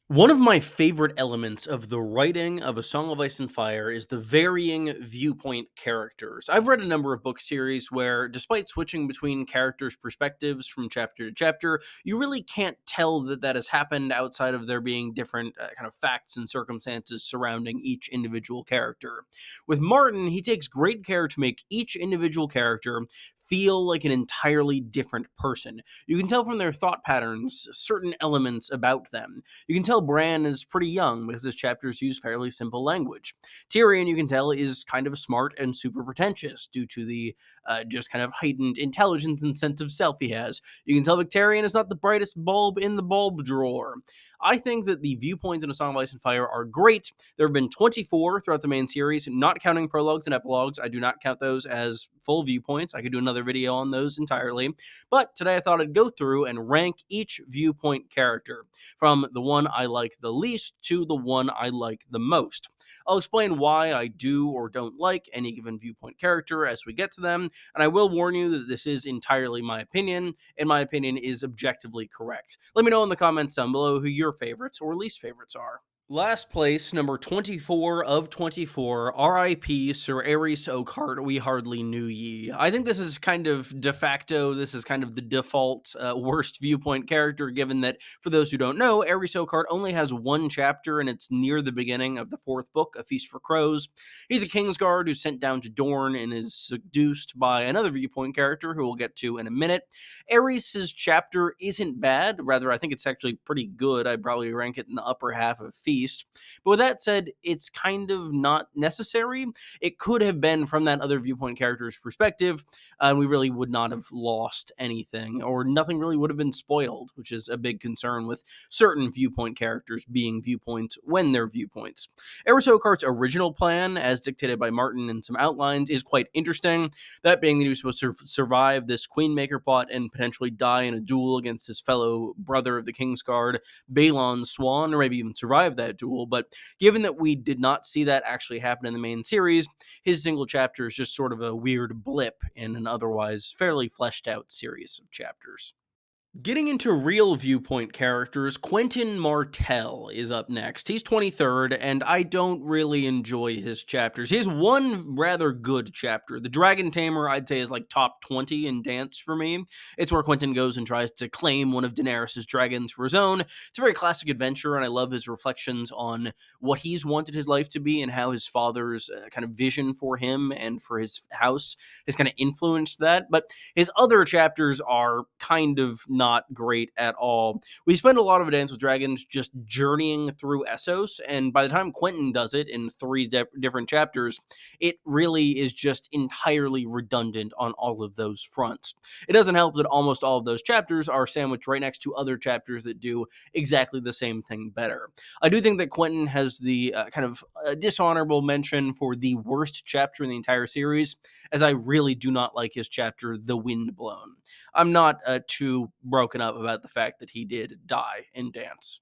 One of my favorite elements of the writing of A Song of Ice and Fire is the varying viewpoint characters. I've read a number of book series where, despite switching between characters' perspectives from chapter to chapter, you really can't tell that that has happened outside of there being different kind of facts and circumstances surrounding each individual character. With Martin, he takes great care to make each individual character feel like an entirely different person. You can tell from their thought patterns certain elements about them. You can tell Bran is pretty young because his chapters use fairly simple language. Tyrion, you can tell, is kind of smart and super pretentious due to the just kind of heightened intelligence and sense of self he has. You can tell Victarion is not the brightest bulb in the bulb drawer. I think that the viewpoints in A Song of Ice and Fire are great. There have been 24 throughout the main series, not counting prologues and epilogues. I do not count those as full viewpoints. I could do another video on those entirely. But today I thought I'd go through and rank each viewpoint character, from the one I like the least to the one I like the most. I'll explain why I do or don't like any given viewpoint character as we get to them, and I will warn you that this is entirely my opinion, and my opinion is objectively correct. Let me know in the comments down below who your favorites or least favorites are. Last place, number 24 of 24, RIP Sir Aerys Oakheart, we hardly knew ye. I think this is kind of de facto, this is kind of the default worst viewpoint character, given that, for those who don't know, Aerys Oakheart only has one chapter, and it's near the beginning of the fourth book, A Feast for Crows. He's a Kingsguard who's sent down to Dorne and is seduced by another viewpoint character, who we'll get to in a minute. Aerys's chapter isn't bad, rather I think it's actually pretty good. I'd probably rank it in the upper half of Feast. But with that said, it's kind of not necessary. It could have been from that other viewpoint character's perspective, and we really would not have lost anything, or nothing really would have been spoiled, which is a big concern with certain viewpoint characters being viewpoints when they're viewpoints. Aerys Oakheart's original plan, as dictated by Martin in some outlines, is quite interesting. That being that he was supposed to survive this Queenmaker plot and potentially die in a duel against his fellow brother of the Kingsguard, Balon Swan, or maybe even survive that duel. But given that we did not see that actually happen in the main series, his single chapter is just sort of a weird blip in an otherwise fairly fleshed out series of chapters. Getting into real viewpoint characters, Quentin Martell is up next. He's 23rd, and I don't really enjoy his chapters. He has one rather good chapter. The Dragon Tamer, I'd say, is like top 20 in Dance for me. It's where Quentin goes and tries to claim one of Daenerys' dragons for his own. It's a very classic adventure, and I love his reflections on what he's wanted his life to be and how his father's kind of vision for him and for his house has kind of influenced that. But his other chapters are kind of not great at all. We spend a lot of A Dance with Dragons just journeying through Essos, and by the time Quentin does it in three different chapters, it really is just entirely redundant on all of those fronts. It doesn't help that almost all of those chapters are sandwiched right next to other chapters that do exactly the same thing better. I do think that Quentin has the kind of dishonorable mention for the worst chapter in the entire series, as I really do not like his chapter, The Wind Blown. I'm not too broken up about the fact that he did die in Dance.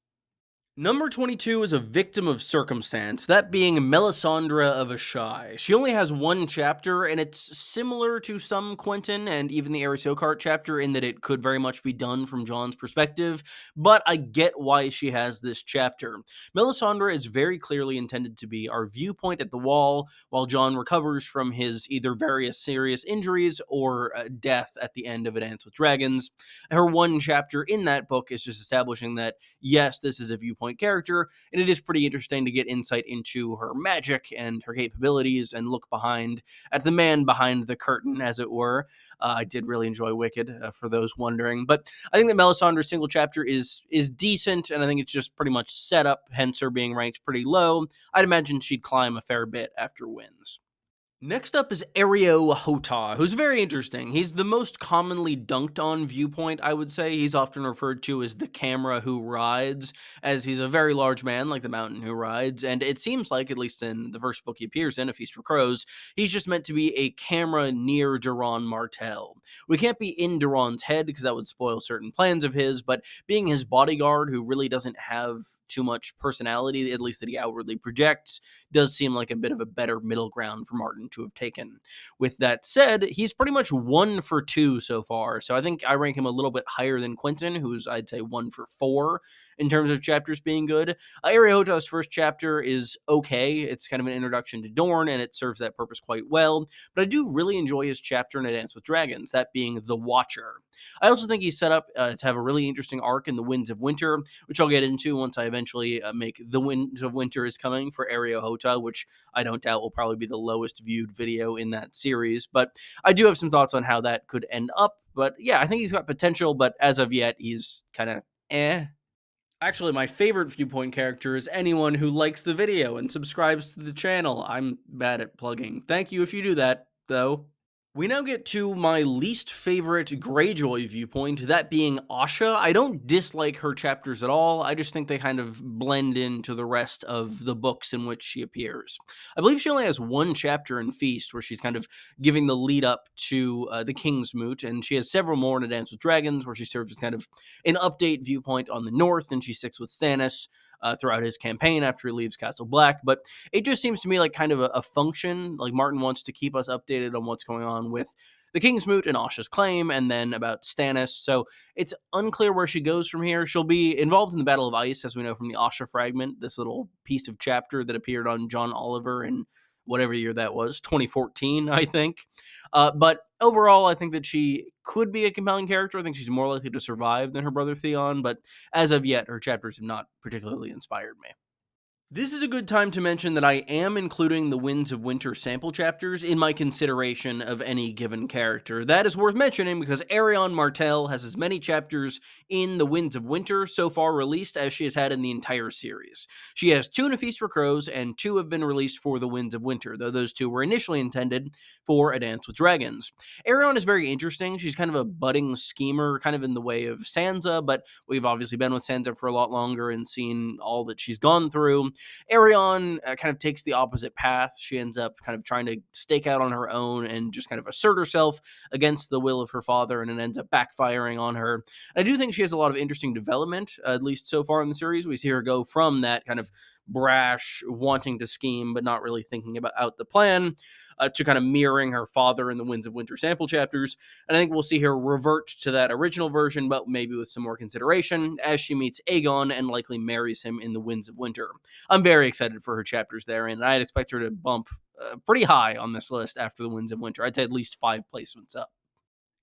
Number 22 is a victim of circumstance, that being Melisandre of Asshai. She only has one chapter, and it's similar to some Quentin and even the Aerys Oakheart chapter in that it could very much be done from Jon's perspective, but I get why she has this chapter. Melisandre is very clearly intended to be our viewpoint at the wall while Jon recovers from his either various serious injuries or death at the end of A Dance with Dragons. Her one chapter in that book is just establishing that, yes, this is a viewpoint character, and it is pretty interesting to get insight into her magic and her capabilities and look behind at the man behind the curtain, as it were. I did really enjoy Wicked, for those wondering, but I think that Melisandre's single chapter is decent, and I think it's just pretty much set up, hence her being ranked pretty low. I'd imagine she'd climb a fair bit after wins. Next up is Ario Hota, who's very interesting. He's the most commonly dunked on viewpoint, I would say. He's often referred to as the camera who rides, as he's a very large man like the mountain who rides, and it seems like, at least in the first book he appears in, A Feast for Crows, he's just meant to be a camera near Duran Martell. We can't be in Duran's head because that would spoil certain plans of his, but being his bodyguard, who really doesn't have too much personality, at least that he outwardly projects, does seem like a bit of a better middle ground for Martin to have taken. With that said, he's pretty much 1 for 2 so far, so I think I rank him a little bit higher than Quentin, who's, I'd say, 1 for 4. in terms of chapters being good. Ariota's first chapter is okay. It's kind of an introduction to Dorne, and it serves that purpose quite well. But I do really enjoy his chapter in A Dance with Dragons, that being The Watcher. I also think he's set up to have a really interesting arc in The Winds of Winter, which I'll get into once I eventually make The Winds of Winter is Coming for Ariota, which I don't doubt will probably be the lowest viewed video in that series. But I do have some thoughts on how that could end up. But yeah, I think he's got potential, but as of yet, he's kind of eh. Actually, my favorite Viewpoint character is anyone who likes the video and subscribes to the channel. I'm bad at plugging. Thank you if you do that, though. We now get to my least favorite Greyjoy viewpoint, that being Asha. I don't dislike her chapters at all. I just think they kind of blend into the rest of the books in which she appears. I believe she only has one chapter in Feast where she's kind of giving the lead up to the King's Moot, and she has several more in A Dance with Dragons where she serves as kind of an update viewpoint on the North, and she sticks with Stannis throughout his campaign after he leaves Castle Black. But it just seems to me like kind of a function. Like Martin wants to keep us updated on what's going on with the King's Moot and Asha's claim, and then about Stannis. So it's unclear where she goes from here. She'll be involved in the Battle of Ice, as we know from the Asha fragment, this little piece of chapter that appeared on John Oliver in whatever year that was, 2014, I think. But overall, I think that she could be a compelling character. I think she's more likely to survive than her brother Theon, but as of yet, her chapters have not particularly inspired me. This is a good time to mention that I am including the Winds of Winter sample chapters in my consideration of any given character. That is worth mentioning because Arion Martell has as many chapters in the Winds of Winter so far released as she has had in the entire series. She has 2 in A Feast for Crows, and 2 have been released for the Winds of Winter, though those 2 were initially intended for A Dance with Dragons. Arion is very interesting. She's kind of a budding schemer, kind of in the way of Sansa, but we've obviously been with Sansa for a lot longer and seen all that she's gone through. Arion kind of takes the opposite path. She ends up kind of trying to stake out on her own and just kind of assert herself against the will of her father, and it ends up backfiring on her. And I do think she has a lot of interesting development, at least so far in the series. We see her go from that kind of brash, wanting to scheme, but not really thinking about out the plan, to kind of mirroring her father in the Winds of Winter sample chapters. And I think we'll see her revert to that original version, but maybe with some more consideration, as she meets Aegon and likely marries him in the Winds of Winter. I'm very excited for her chapters there, and I'd expect her to bump pretty high on this list after the Winds of Winter. I'd say at least 5 placements up.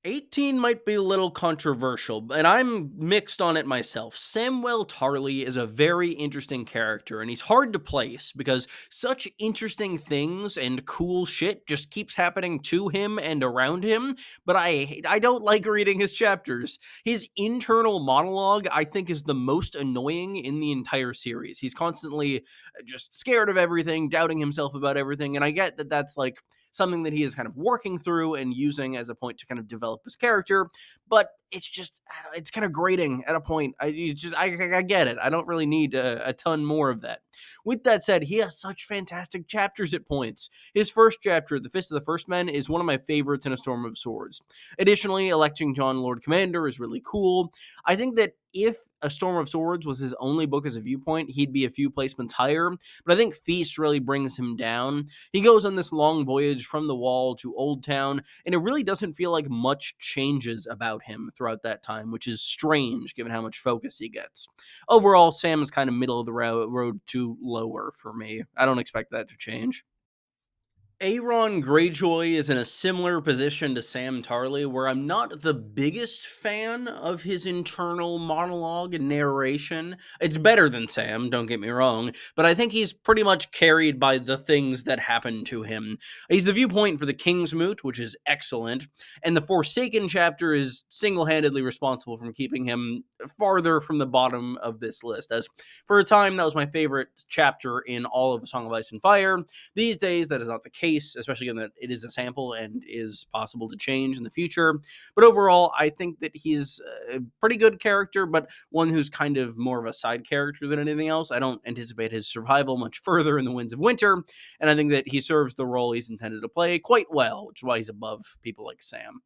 18 might be a little controversial, and I'm mixed on it myself. Samwell Tarly is a very interesting character, and he's hard to place because such interesting things and cool shit just keeps happening to him and around him, but I don't like reading his chapters. His internal monologue, I think, is the most annoying in the entire series. He's constantly just scared of everything, doubting himself about everything, and I get that that's like something that he is kind of working through and using as a point to kind of develop his character, but it's just, it's kind of grating at a point. I get it. I don't really need a ton more of that. With that said, he has such fantastic chapters at points. His first chapter, The Fist of the First Men, is one of my favorites in A Storm of Swords. Additionally, electing Jon Lord Commander is really cool. I think that if A Storm of Swords was his only book as a viewpoint, he'd be a few placements higher, but I think Feast really brings him down. He goes on this long voyage from the Wall to Old Town, and it really doesn't feel like much changes about him throughout that time, which is strange given how much focus he gets. Overall, Sam is kind of middle of the road to lower for me. I don't expect that to change. Aeron Greyjoy is in a similar position to Sam Tarly, where I'm not the biggest fan of his internal monologue and narration. It's better than Sam, don't get me wrong, but I think he's pretty much carried by the things that happen to him. He's the viewpoint for the King's Moot, which is excellent, and the Forsaken chapter is single-handedly responsible for keeping him farther from the bottom of this list, as for a time that was my favorite chapter in all of A Song of Ice and Fire. These days, that is not the case, especially given that it is a sample and is possible to change in the future. But overall, I think that he's a pretty good character, but one who's kind of more of a side character than anything else. I don't anticipate his survival much further in the Winds of Winter, and I think that he serves the role he's intended to play quite well, which is why he's above people like Sam.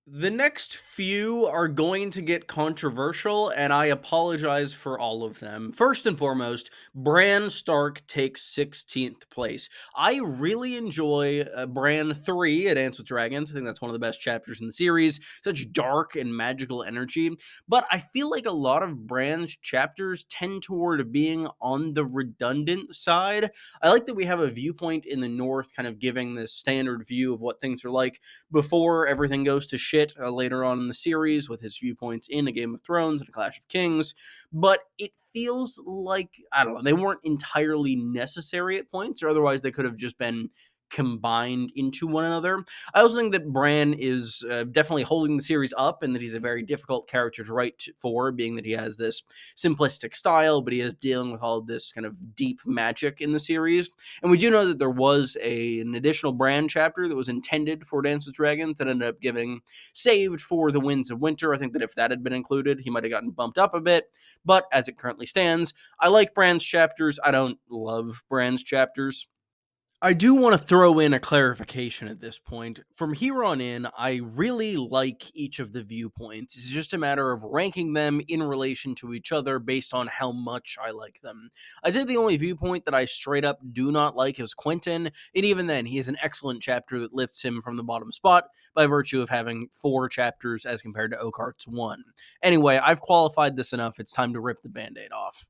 The next few are going to get controversial, and I apologize for all of them. First and foremost, Bran Stark takes 16th place. I really enjoy Bran 3 at Dance with Dragons. I think that's one of the best chapters in the series. Such dark and magical energy. But I feel like a lot of Bran's chapters tend toward being on the redundant side. I like that we have a viewpoint in the north kind of giving this standard view of what things are like before everything goes to shit later on in the series with his viewpoints in A Game of Thrones and A Clash of Kings. But it feels like, I don't know, they weren't entirely necessary at points, or otherwise they could have just been combined into one another. I also think that Bran is definitely holding the series up and that he's a very difficult character to write for, being that he has this simplistic style, but he is dealing with all of this kind of deep magic in the series. And we do know that there was an additional Bran chapter that was intended for Dance with Dragons that ended up getting saved for the Winds of Winter. I think that if that had been included, he might have gotten bumped up a bit. But as it currently stands, I like Bran's chapters. I don't love Bran's chapters. I do want to throw in a clarification at this point. From here on in, I really like each of the viewpoints. It's just a matter of ranking them in relation to each other based on how much I like them. I'd say the only viewpoint that I straight up do not like is Quentin, and even then, he has an excellent chapter that lifts him from the bottom spot by virtue of having 4 chapters as compared to Oakhart's 1. Anyway, I've qualified this enough. It's time to rip the band aid off.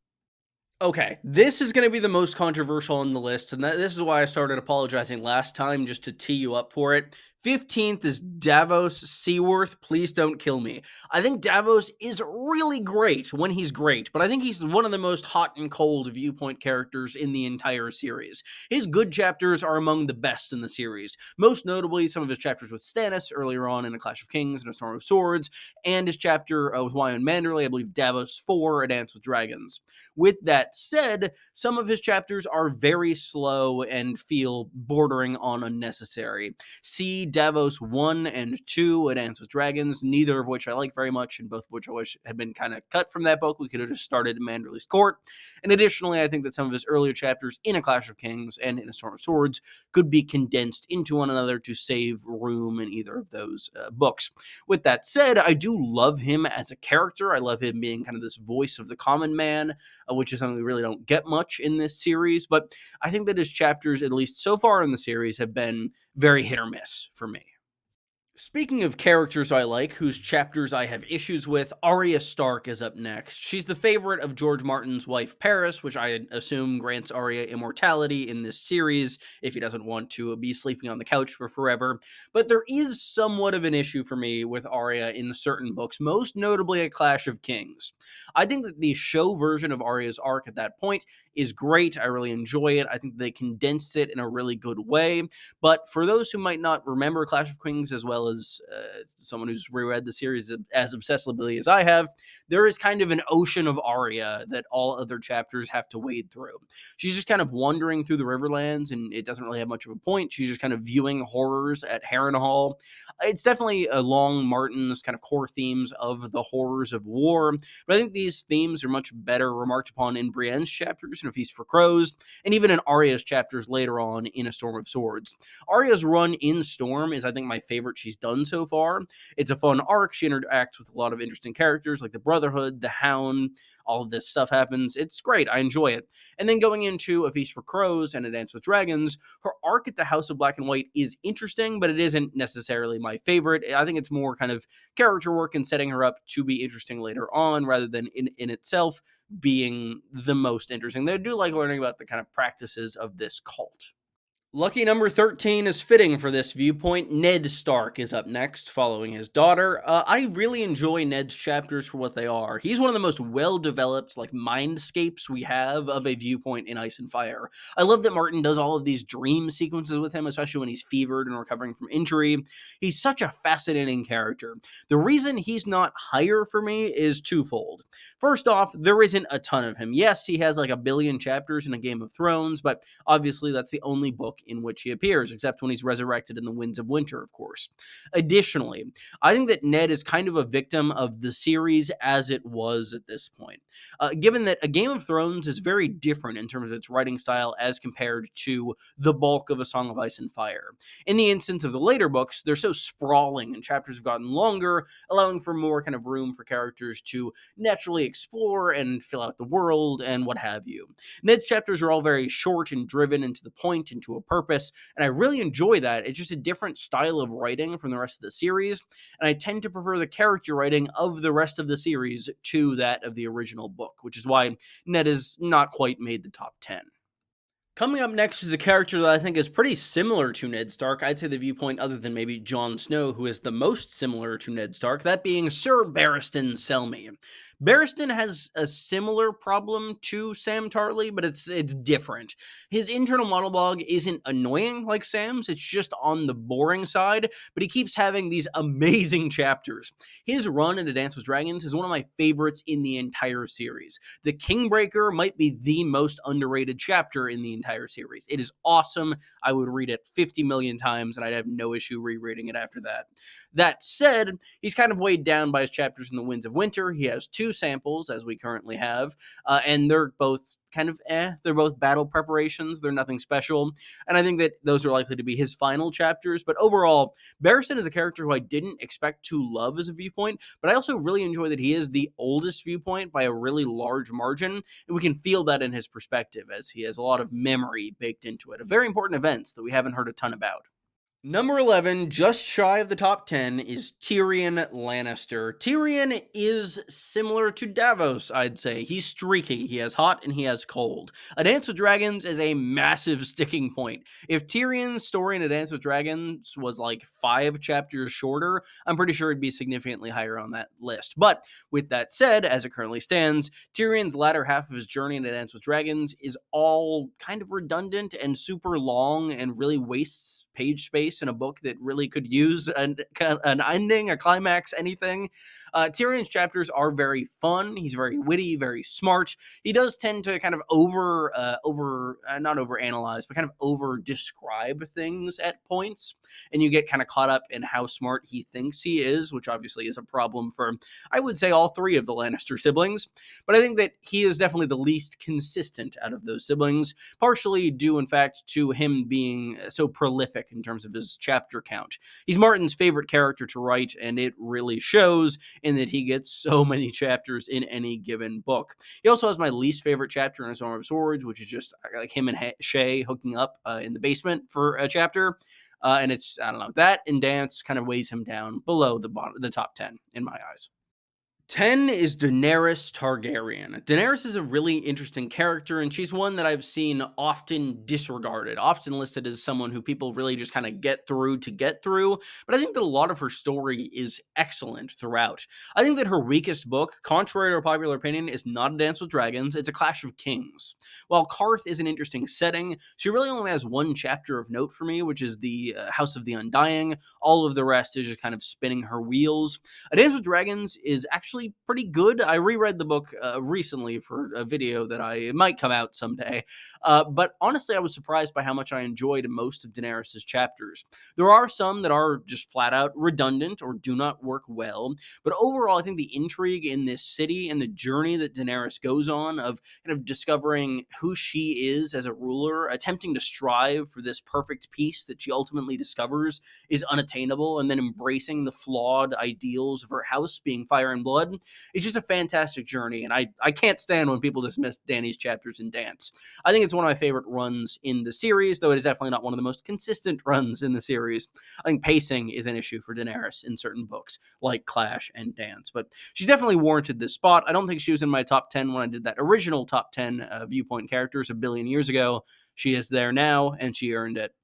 Okay, this is going to be the most controversial on the list, and this is why I started apologizing last time, just to tee you up for it. 15th is Davos Seaworth. Please don't kill me. I think Davos is really great when he's great, but I think he's one of the most hot and cold viewpoint characters in the entire series. His good chapters are among the best in the series, most notably some of his chapters with Stannis earlier on in A Clash of Kings and A Storm of Swords, and his chapter with Wyman Manderley, I believe Davos 4, A Dance with Dragons. With that said, some of his chapters are very slow and feel bordering on unnecessary. See Davos 1 and 2, A Dance with Dragons, neither of which I like very much, and both of which I wish had been kind of cut from that book. We could have just started in Manderley's Court. And additionally, I think that some of his earlier chapters in A Clash of Kings and in A Storm of Swords could be condensed into one another to save room in either of those books. With that said, I do love him as a character. I love him being kind of this voice of the common man, which is something we really don't get much in this series. But I think that his chapters, at least so far in the series, have been very hit or miss for me. Speaking of characters I like, whose chapters I have issues with, Arya Stark is up next. She's the favorite of George Martin's wife Paris, which I assume grants Arya immortality in this series if he doesn't want to be sleeping on the couch for forever. But there is somewhat of an issue for me with Arya in certain books, most notably A Clash of Kings. I think that the show version of Arya's arc at that point is great. I really enjoy it. I think they condensed it in a really good way. But for those who might not remember Clash of Kings as well as someone who's reread the series as obsessively as I have, there is kind of an ocean of Arya that all other chapters have to wade through. She's just kind of wandering through the Riverlands, and it doesn't really have much of a point. She's just kind of viewing horrors at Harrenhal. It's definitely along Martin's kind of core themes of the horrors of war, but I think these themes are much better remarked upon in Brienne's chapters in A Feast for Crows, and even in Arya's chapters later on in A Storm of Swords. Arya's run in Storm is, I think, my favorite she's done so far. It's a fun arc. She interacts with a lot of interesting characters like the Brotherhood, the Hound. All of this stuff happens. It's great. I enjoy it. And then going into A Feast for Crows and A Dance with Dragons, her arc at the House of Black and White is interesting, but it isn't necessarily my favorite. I think it's more kind of character work and setting her up to be interesting later on rather than in itself being the most interesting. They do like learning about the kind of practices of this cult. Lucky number 13 is fitting for this viewpoint. Ned Stark is up next, following his daughter. I really enjoy Ned's chapters for what they are. He's one of the most well-developed, mindscapes we have of a viewpoint in Ice and Fire. I love that Martin does all of these dream sequences with him, especially when he's fevered and recovering from injury. He's such a fascinating character. The reason he's not higher for me is twofold. First off, there isn't a ton of him. Yes, he has like a billion chapters in A Game of Thrones, but obviously that's the only book in which he appears, except when he's resurrected in the Winds of Winter, of course. Additionally, I think that Ned is kind of a victim of the series as it was at this point. Given that A Game of Thrones is very different in terms of its writing style as compared to the bulk of A Song of Ice and Fire. In the instance of the later books, they're so sprawling and chapters have gotten longer, allowing for more kind of room for characters to naturally explore and fill out the world and what have you. Ned's chapters are all very short and driven and to the point and to a purpose, and I really enjoy that. It's just a different style of writing from the rest of the series, and I tend to prefer the character writing of the rest of the series to that of the original book, which is why Ned has not quite made the top 10. Coming up next is a character that I think is pretty similar to Ned Stark. I'd say the Viewpoint, other than maybe Jon Snow, who is the most similar to Ned Stark, that being Sir Barristan Selmy. Barristan has a similar problem to Sam Tarly, but it's different. His internal monologue isn't annoying like Sam's, it's just on the boring side, but he keeps having these amazing chapters. His run in A Dance with Dragons is one of my favorites in the entire series. The Kingbreaker might be the most underrated chapter in the entire series. It is awesome. I would read it 50 million times, and I'd have no issue rereading it after that. That said, he's kind of weighed down by his chapters in the Winds of Winter. He has two samples, as we currently have, and they're both kind of They're both battle preparations. They're nothing special, and I think that those are likely to be his final chapters. But overall, Barristan is a character who I didn't expect to love as a Viewpoint, but I also really enjoy that he is the oldest Viewpoint by a really large margin, and we can feel that in his perspective, as he has a lot of memory baked into it, of very important events that we haven't heard a ton about. Number 11, just shy of the top 10, is Tyrion Lannister. Tyrion is similar to Davos, I'd say. He's streaky, he has hot, and he has cold. A Dance with Dragons is a massive sticking point. If Tyrion's story in A Dance with Dragons was like 5 chapters shorter, I'm pretty sure it'd be significantly higher on that list. But with that said, as it currently stands, Tyrion's latter half of his journey in A Dance with Dragons is all kind of redundant and super long and really wastes page space in a book that really could use an ending, a climax, anything. Tyrion's chapters are very fun. He's very witty, very smart. He does tend to kind of not overanalyze, but kind of over describe things at points, and you get kind of caught up in how smart he thinks he is, which obviously is a problem for, I would say, all 3 of the Lannister siblings. But I think that he is definitely the least consistent out of those siblings, partially due, in fact, to him being so prolific in terms of his chapter count. He's Martin's favorite character to write, and it really shows in that he gets so many chapters in any given book. He also has my least favorite chapter in A Song of Swords, which is just like him and Shay hooking up in the basement for a chapter. And it's, I don't know, that and Dance kind of weighs him down below the top 10 in my eyes. 10 is Daenerys Targaryen. Daenerys is a really interesting character, and she's one that I've seen often disregarded, often listed as someone who people really just kind of get through to get through, but I think that a lot of her story is excellent throughout. I think that her weakest book, contrary to popular opinion, is not A Dance with Dragons, it's A Clash of Kings. While Karth is an interesting setting, she really only has one chapter of note for me, which is the House of the Undying. All of the rest is just kind of spinning her wheels. A Dance with Dragons is actually pretty good. I reread the book recently for a video that it might come out someday. But honestly, I was surprised by how much I enjoyed most of Daenerys' chapters. There are some that are just flat out redundant or do not work well. But overall, I think the intrigue in this city and the journey that Daenerys goes on of kind of discovering who she is as a ruler, attempting to strive for this perfect peace that she ultimately discovers is unattainable, and then embracing the flawed ideals of her house being fire and blood. It's just a fantastic journey, and I can't stand when people dismiss Dany's chapters in Dance. I think it's one of my favorite runs in the series, though it is definitely not one of the most consistent runs in the series. I think pacing is an issue for Daenerys in certain books, like Clash and Dance, but she definitely warranted this spot. I don't think she was in my top 10 when I did that original top 10 Viewpoint characters a billion years ago. She is there now, and she earned it.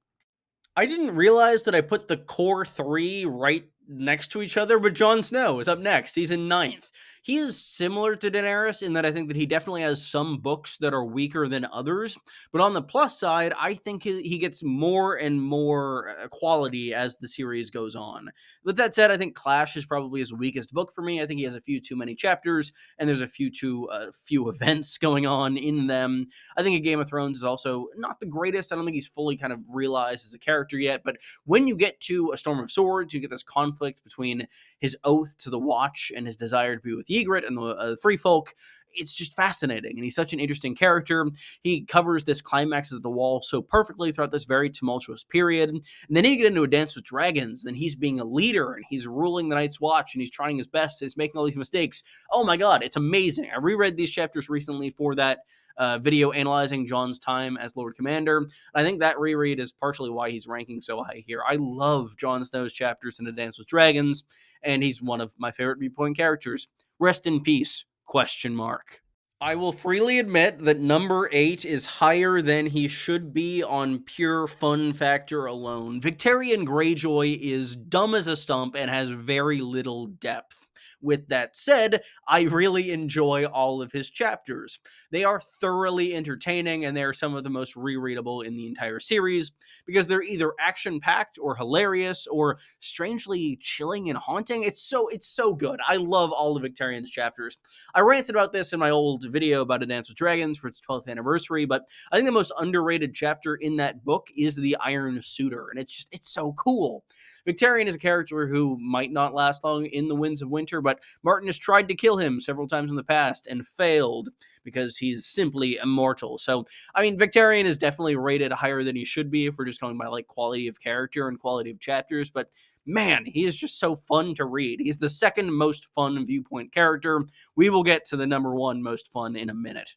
I didn't realize that I put the core 3 right next to each other, but Jon Snow is up next. He's in 9th. He is similar to Daenerys in that I think that he definitely has some books that are weaker than others. But on the plus side, I think he gets more and more quality as the series goes on. With that said, I think Clash is probably his weakest book for me. I think he has a few too many chapters, and there's a few too few events going on in them. I think a Game of Thrones is also not the greatest. I don't think he's fully kind of realized as a character yet. But when you get to A Storm of Swords, you get this conflict between his oath to the Watch and his desire to be with Ygritte and the Free Folk. It's just fascinating, and he's such an interesting character. He covers this climax of the Wall so perfectly throughout this very tumultuous period. And then you get into A Dance with Dragons, and he's being a leader, and he's ruling the Night's Watch, and he's trying his best, and he's making all these mistakes. Oh my god, it's amazing. I reread these chapters recently for that video analyzing Jon's time as Lord Commander. I think that reread is partially why he's ranking so high here. I love Jon Snow's chapters in A Dance with Dragons, and he's one of my favorite Viewpoint characters. Rest in peace, question mark. I will freely admit that number 8 is higher than he should be on pure fun factor alone. Victarion Greyjoy is dumb as a stump and has very little depth. With that said, I really enjoy all of his chapters. They are thoroughly entertaining, and they are some of the most rereadable in the entire series because they're either action-packed or hilarious or strangely chilling and haunting. It's so good. I love all of Victarion's chapters. I ranted about this in my old video about A Dance with Dragons for its 12th anniversary, but I think the most underrated chapter in that book is the Iron Suitor, and it's so cool. Victarion is a character who might not last long in the Winds of Winter, but Martin has tried to kill him several times in the past and failed because he's simply immortal. So, I mean, Victarion is definitely rated higher than he should be if we're just going by like quality of character and quality of chapters, but man, he is just so fun to read. He's the second most fun Viewpoint character. We will get to the number 1 most fun in a minute.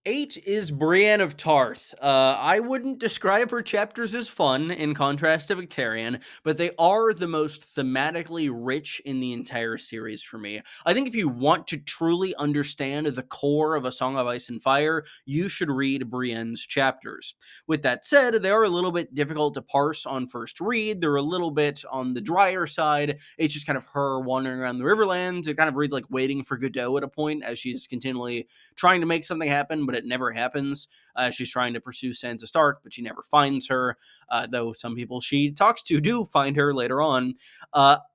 8 is Brienne of Tarth. I wouldn't describe her chapters as fun, in contrast to Victarion, but they are the most thematically rich in the entire series for me. I think if you want to truly understand the core of A Song of Ice and Fire, you should read Brienne's chapters. With that said, they are a little bit difficult to parse on first read. They're a little bit on the drier side. It's just kind of her wandering around the Riverlands. It kind of reads like Waiting for Godot at a point as she's continually trying to make something happen, but it never happens. She's trying to pursue Sansa Stark, but she never finds her, though some people she talks to do find her later on.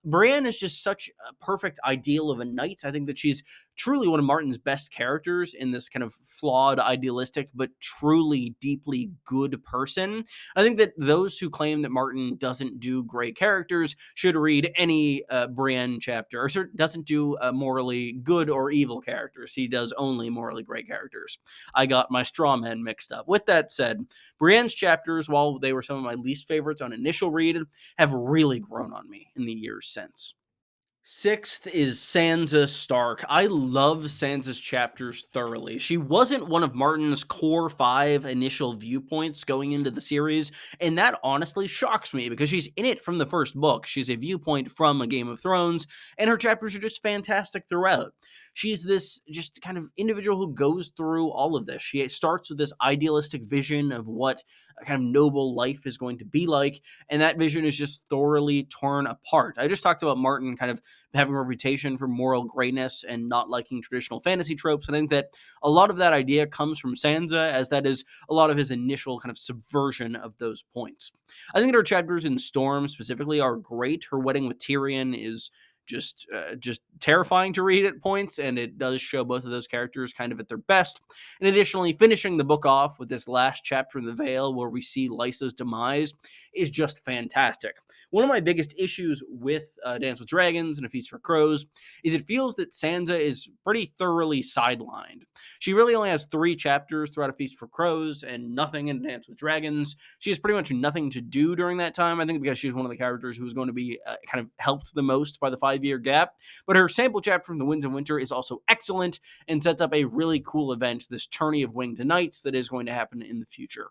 Brienne is just such a perfect ideal of a knight. I think that she's truly one of Martin's best characters in this kind of flawed, idealistic, but truly deeply good person. I think that those who claim that Martin doesn't do great characters should read any Brienne chapter, or doesn't do morally good or evil characters. He does only morally great characters. I got my straw men mixed up. With that said, Brienne's chapters, while they were some of my least favorites on initial read, have really grown on me in the years since. 6th is Sansa Stark. I love Sansa's chapters thoroughly. She wasn't one of Martin's core 5 initial viewpoints going into the series, and that honestly shocks me because she's in it from the first book. She's a viewpoint from A Game of Thrones, and her chapters are just fantastic throughout. She's this just kind of individual who goes through all of this. She starts with this idealistic vision of what a kind of noble life is going to be like, and that vision is just thoroughly torn apart. I just talked about Martin kind of having a reputation for moral greatness and not liking traditional fantasy tropes. I think that a lot of that idea comes from Sansa, as that is a lot of his initial kind of subversion of those points. I think that her chapters in Storm specifically are great. Her wedding with Tyrion is just terrifying to read at points, and it does show both of those characters kind of at their best. And additionally, finishing the book off with this last chapter in the Vale where we see Lysa's demise is just fantastic. One of my biggest issues with Dance with Dragons and A Feast for Crows is it feels that Sansa is pretty thoroughly sidelined. She really only has 3 chapters throughout A Feast for Crows and nothing in Dance with Dragons. She has pretty much nothing to do during that time, I think because she's one of the characters who's going to be kind of helped the most by the 5-year gap. But her sample chapter from The Winds of Winter is also excellent and sets up a really cool event, this tourney of winged knights that is going to happen in the future.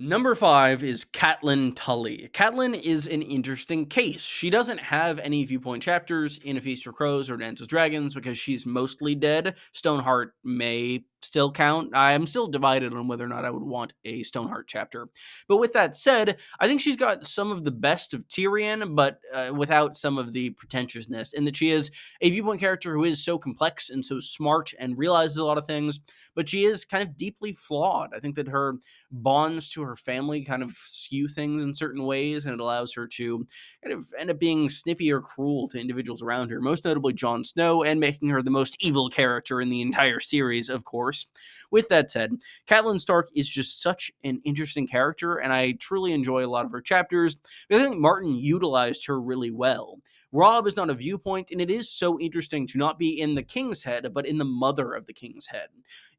Number 5 is Catelyn Tully. Catelyn is an interesting case. She doesn't have any viewpoint chapters in A Feast for Crows or Dance with Dragons because she's mostly dead. Stoneheart may still count. I am still divided on whether or not I would want a Stoneheart chapter. But with that said, I think she's got some of the best of Tyrion, but without some of the pretentiousness, in that she is a Viewpoint character who is so complex and so smart and realizes a lot of things, but she is kind of deeply flawed. I think that her bonds to her family kind of skew things in certain ways, and it allows her to kind of end up being snippy or cruel to individuals around her, most notably Jon Snow, and making her the most evil character in the entire series, of course. With that said, Catelyn Stark is just such an interesting character, and I truly enjoy a lot of her chapters. I think Martin utilized her really well. Robb is not a Viewpoint, and it is so interesting to not be in the king's head, but in the mother of the king's head.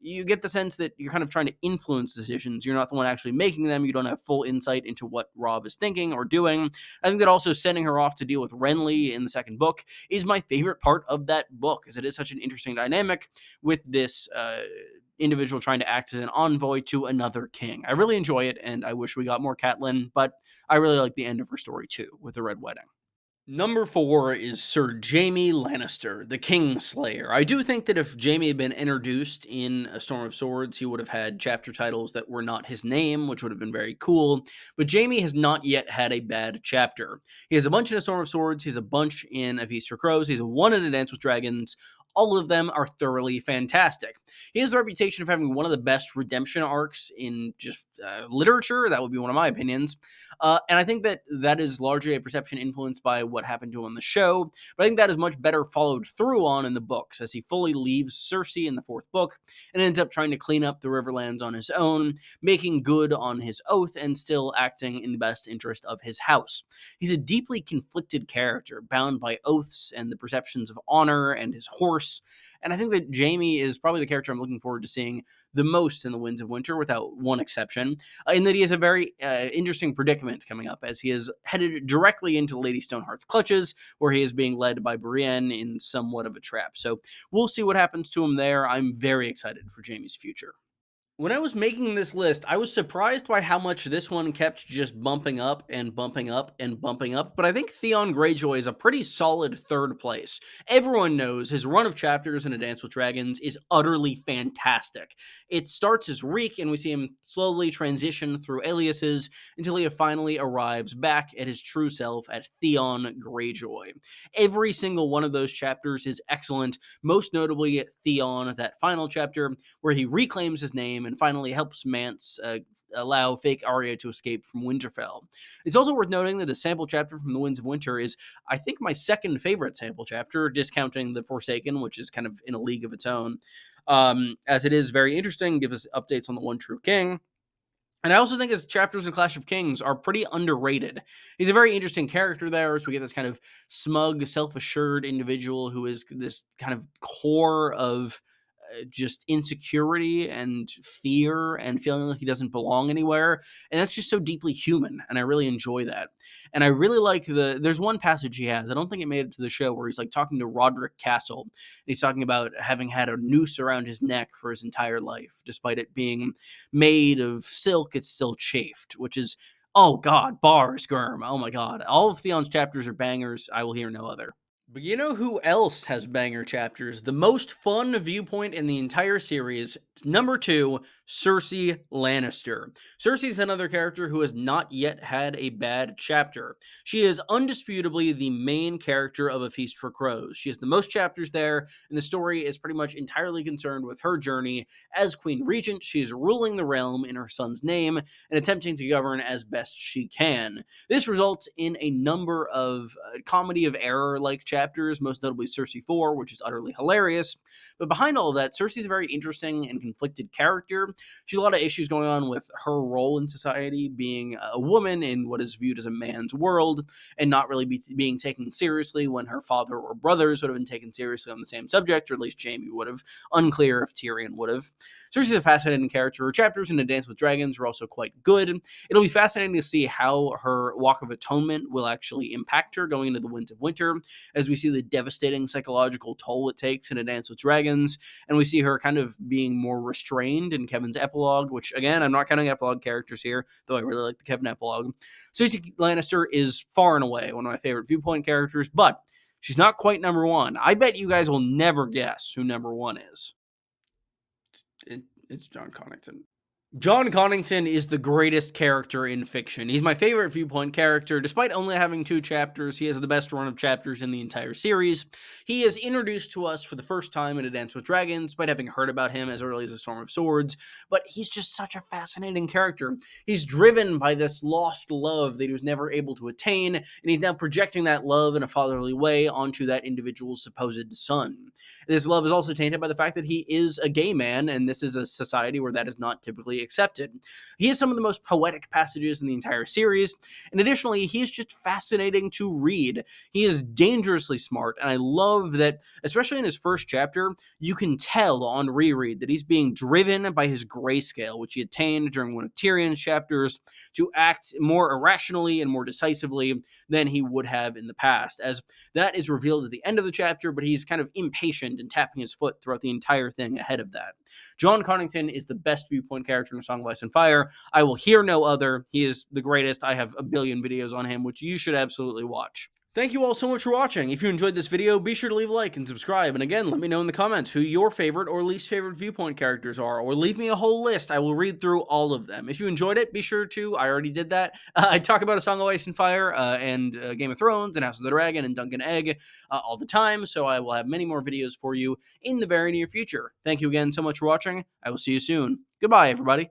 You get the sense that you're kind of trying to influence decisions. You're not the one actually making them. You don't have full insight into what Robb is thinking or doing. I think that also sending her off to deal with Renly in the second book is my favorite part of that book, as it is such an interesting dynamic with this individual trying to act as an envoy to another king. I really enjoy it, and I wish we got more Catelyn, but I really like the end of her story too, with the Red Wedding. Number 4 is Sir Jaime Lannister, the Kingslayer. I do think that if Jaime had been introduced in A Storm of Swords, he would have had chapter titles that were not his name, which would have been very cool. But Jaime has not yet had a bad chapter. He has a bunch in A Storm of Swords, he has a bunch in A Feast for Crows, he has one in A Dance with Dragons. All of them are thoroughly fantastic. He has the reputation of having one of the best redemption arcs in just literature. That would be one of my opinions. And I think that that is largely a perception influenced by what happened to him on the show. But I think that is much better followed through on in the books, as he fully leaves Cersei in the fourth book and ends up trying to clean up the Riverlands on his own, making good on his oath and still acting in the best interest of his house. He's a deeply conflicted character, bound by oaths and the perceptions of honor and his horse. And I think that Jaime is probably the character I'm looking forward to seeing the most in the Winds of Winter, without one exception, in that he has a very interesting predicament coming up, as he is headed directly into Lady Stoneheart's clutches, where he is being led by Brienne in somewhat of a trap. So we'll see what happens to him there. I'm very excited for Jaime's future. When I was making this list, I was surprised by how much this one kept just bumping up and bumping up and bumping up, but I think Theon Greyjoy is a pretty solid third place. Everyone knows his run of chapters in A Dance with Dragons is utterly fantastic. It starts as Reek, and we see him slowly transition through aliases until he finally arrives back at his true self at Theon Greyjoy. Every single one of those chapters is excellent, most notably at Theon, that final chapter, where he reclaims his name and finally helps Mance allow fake Arya to escape from Winterfell. It's also worth noting that a sample chapter from The Winds of Winter is, I think, my second favorite sample chapter, discounting The Forsaken, which is kind of in a league of its own, as it is very interesting, gives us updates on the One True King. And I also think his chapters in Clash of Kings are pretty underrated. He's a very interesting character there, so we get this kind of smug, self-assured individual who is this kind of core of just insecurity and fear and feeling like he doesn't belong anywhere. And that's just so deeply human, and I really enjoy that. And I really like there's one passage he has, I don't think it made it to the show, where he's like talking to Roderick Castle. And he's talking about having had a noose around his neck for his entire life. Despite it being made of silk, it's still chafed, which is, oh god, bars, Gurm. Oh my god. All of Theon's chapters are bangers. I will hear no other. But you know who else has banger chapters? The most fun Viewpoint in the entire series. It's number 2, Cersei Lannister. Cersei's another character who has not yet had a bad chapter. She is undisputably the main character of A Feast for Crows. She has the most chapters there, and the story is pretty much entirely concerned with her journey. As Queen Regent, she is ruling the realm in her son's name and attempting to govern as best she can. This results in a number of comedy of error-like chapters, most notably Cersei 4, which is utterly hilarious. But behind all of that, Cersei's a very interesting and conflicted character. She has a lot of issues going on with her role in society, being a woman in what is viewed as a man's world, and not really being taken seriously when her father or brothers would have been taken seriously on the same subject, or at least Jaime would have. Unclear if Tyrion would have. Cersei's a fascinating character. Her chapters in A Dance with Dragons are also quite good. It'll be fascinating to see how her Walk of Atonement will actually impact her going into the Winds of Winter, as we see the devastating psychological toll it takes in A Dance with Dragons, and we see her kind of being more restrained in Kevin's epilogue, which, again, I'm not counting epilogue characters here, though I really like the Kevin epilogue. Cersei Lannister is far and away one of my favorite Viewpoint characters, but she's not quite number 1. I bet you guys will never guess who number 1 is. It's John Connington. John Connington is the greatest character in fiction. He's my favorite Viewpoint character. Despite only having 2 chapters, he has the best run of chapters in the entire series. He is introduced to us for the first time in A Dance with Dragons, despite having heard about him as early as A Storm of Swords, but he's just such a fascinating character. He's driven by this lost love that he was never able to attain, and he's now projecting that love in a fatherly way onto that individual's supposed son. This love is also tainted by the fact that he is a gay man, and this is a society where that is not typically accepted. He has some of the most poetic passages in the entire series, and additionally, he is just fascinating to read. He is dangerously smart, and I love that, especially in his first chapter, you can tell on reread that he's being driven by his grayscale, which he attained during one of Tyrion's chapters, to act more irrationally and more decisively than he would have in the past, as that is revealed at the end of the chapter, but he's kind of impatient and tapping his foot throughout the entire thing ahead of that. John Connington is the best Viewpoint character in A Song of Ice and Fire. I will hear no other. He is the greatest. I have a billion videos on him, which you should absolutely watch. Thank you all so much for watching. If you enjoyed this video, be sure to leave a like and subscribe. And again, let me know in the comments who your favorite or least favorite Viewpoint characters are, or leave me a whole list. I will read through all of them. If you enjoyed it, be sure to, I already did that. I talk about A Song of Ice and Fire and Game of Thrones and House of the Dragon and Dunk and Egg all the time, so I will have many more videos for you in the very near future. Thank you again so much for watching. I will see you soon. Goodbye, everybody.